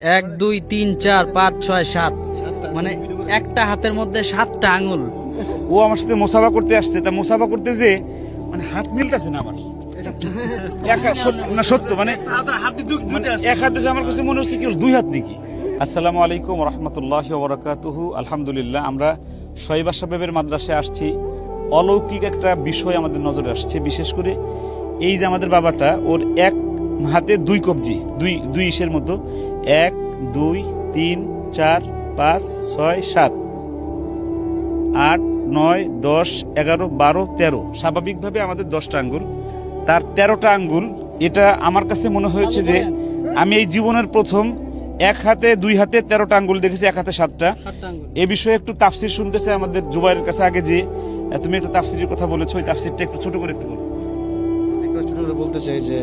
এক দুই তিন চার পাঁচ ছয় সাত, মানে একটা হাতের মধ্যে 7টা আঙুল। ও আমার সাথে মোসাফা করতে আসছে, তা মোসাফা করতে যে মানে হাত মিলতেছে না আমার না সত্য, মানে এক হাত দেশে আমার কাছে মনে হচ্ছে কি দুই হাত নাকি। আসসালামু আলাইকুম রহমতুল্লাহি ওয়া বারাকাতুহু। আলহামদুলিল্লাহ, আমরা শোয়েব সাহেবের মাদ্রাসায় আসছি। অলৌকিক একটা বিষয় আমাদের নজরে আসছে, বিশেষ করে এই যে আমাদের বাবাটা, ওর এক হাতে দুই কবজি, দুই ইসের মতো 1 2 3 4 5 6 7 8 9 10 11 12 13, স্বাভাবিকভাবে আমাদের 10টা আঙ্গুল, তার 13টা আঙ্গুল। এটা আমার কাছে মনে হয়েছে যে আমি এই জীবনের প্রথম এক হাতে দুই হাতে 13টা আঙ্গুল দেখেছি, এক হাতে 7টা। এ বিষয়ে একটু তাফসির শুনতে চাই আমাদের জুবাইরের কাছে। আগে যে তুমি একটা তাফসিরের কথা বলেছো, ওই তাফসিরটা একটু ছোট করে একটু বলো। ছোট করে বলতে চাই যে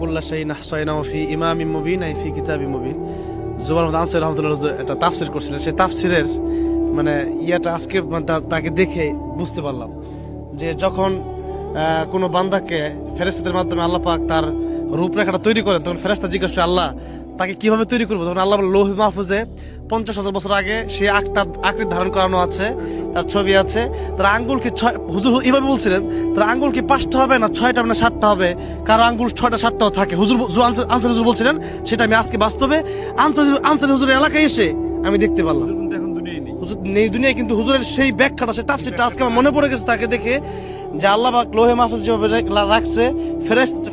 কুল্লা শাইইন আহসাইনাহু ফি ইমামিম মুবিন আই ফি কিতাবিম মুবিন। জুবাইর আহমদ আনসারী রাহমাতুল্লাহ একটা তাফসির করছিলেন, সেই তাফসিরের মানে ইয়াটা আজকে তাকে দেখে বুঝতে পারলাম যে যখন কোনো বান্দাকে ফেরেশতাদের মাধ্যমে আল্লাহ পাক তার রূপরেখাটা তৈরি করেন, তখন ফেরেশতা জিজ্ঞাসা করে আল্লাহ তাকে কিভাবে তৈরি করবো। তখন আল্লাহ লৌহ মাহফুজে 50,000 বছর আগে সে আকৃতি ধারণ করানো আছে, তার ছবি আছে। তার আঙ্গুল কি হুজুর এইভাবে বলছিলেন, তার আঙ্গুল কি 5টা হবে না 6টা হবে না 7টা হবে, কারো আঙ্গুল 6টা 7টাও থাকে। আনসারী হুজুর বলছিলেন, সেটা আমি আজকে বাস্তবে আনসারী হুজুরের এলাকায় এসে আমি দেখতে পারলাম। এখন দুনিয়ায় নেই, হুজুর নেই দুনিয়ায়, কিন্তু হুজুরের সেই ব্যাখ্যাটা, সেই তাফসীরটা আজকে আমার মনে পড়ে গেছে তাকে দেখে, যে আল্লাহ পাক লোহে মাহফুজ যেভাবে রাখছে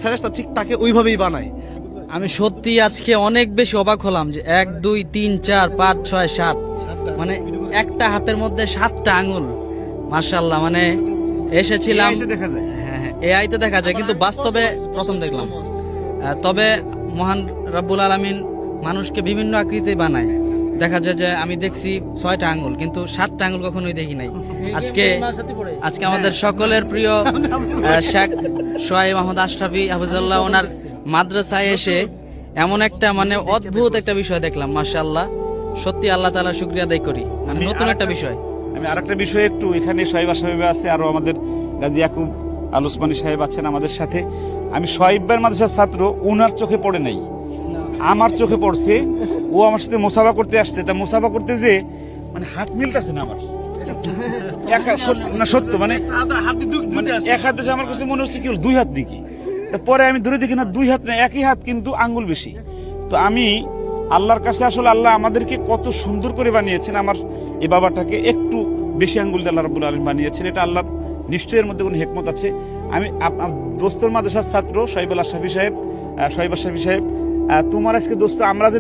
ফেরেশতা ঠিক তাকে ওইভাবেই বানায়। আমি সত্যি আজকে অনেক বেশি অবাক হলাম যে 1 2 3 4 5 6 7, মানে একটা হাতের মধ্যে 7টা আঙুল। মাশাআল্লাহ, মানে এসেছিলাম, দেখা যায়। হ্যাঁ এআইতে দেখা যায়, কিন্তু বাস্তবে প্রথম দেখলাম। তবে মহান রব্বুল আলামিন মানুষকে বিভিন্ন আকৃতি বানায়। দেখা যায় যে আমি দেখছি 6টা আঙ্গুল, কিন্তু 7টা আঙ্গুল কখনোই দেখি নাই। আজকে আমাদের সকলের প্রিয় শেখ শোয়েব আহমদ আশরাফি হাফিজাল্লাহ, ওনার মাদ্রাসায় এসে এমন একটা মানে অদ্ভুত একটা বিষয় দেখলাম। মাশাআল্লাহ, সত্যি আল্লাহ তাআলার শুকরিয়া আদায় করি, মানে নতুন একটা বিষয়। আমি আরেকটা বিষয় একটু, এখানে শোয়েব সাহেব আছে, আরো আমাদের গাজী ইয়াকুব আল ওসমানী সাহেব আছেন আমাদের সাথে। আমি শোয়েবের মাদ্রাসার ছাত্র, ওনার চোখে পড়ে নাই, আমার চোখে পড়ছে। ও আমার সাথে মোসাফা করতে আসছে, তা মোসাফা করতে যে মানে হাত মিলতেছে না আমার না সত্য, মানে এক হাত দেশে আমার কাছে মনে হচ্ছে কি দুই হাত নাকি। পরে আমি ধরে দেখি না দুই হাত না, একই হাত, কিন্তু আঙ্গুল বেশি। তো আমি আল্লাহর কাছে আসলে আল্লাহ আমাদেরকে কত সুন্দর করে বানিয়েছেন, আমার এই বাবাটাকে একটু বেশি আঙ্গুল দিয়ে আল্লাহ রাব্বুল আলামিন বানিয়েছেন। এটা আল্লাহর নিশ্চয়ই এর মধ্যে কোনো হিকমত আছে। আমি দোস্তর মাদ্রাসার ছাত্র শোয়েব আশরাফি সাহেব, তোমার আজকে দোস্ত আমরা যে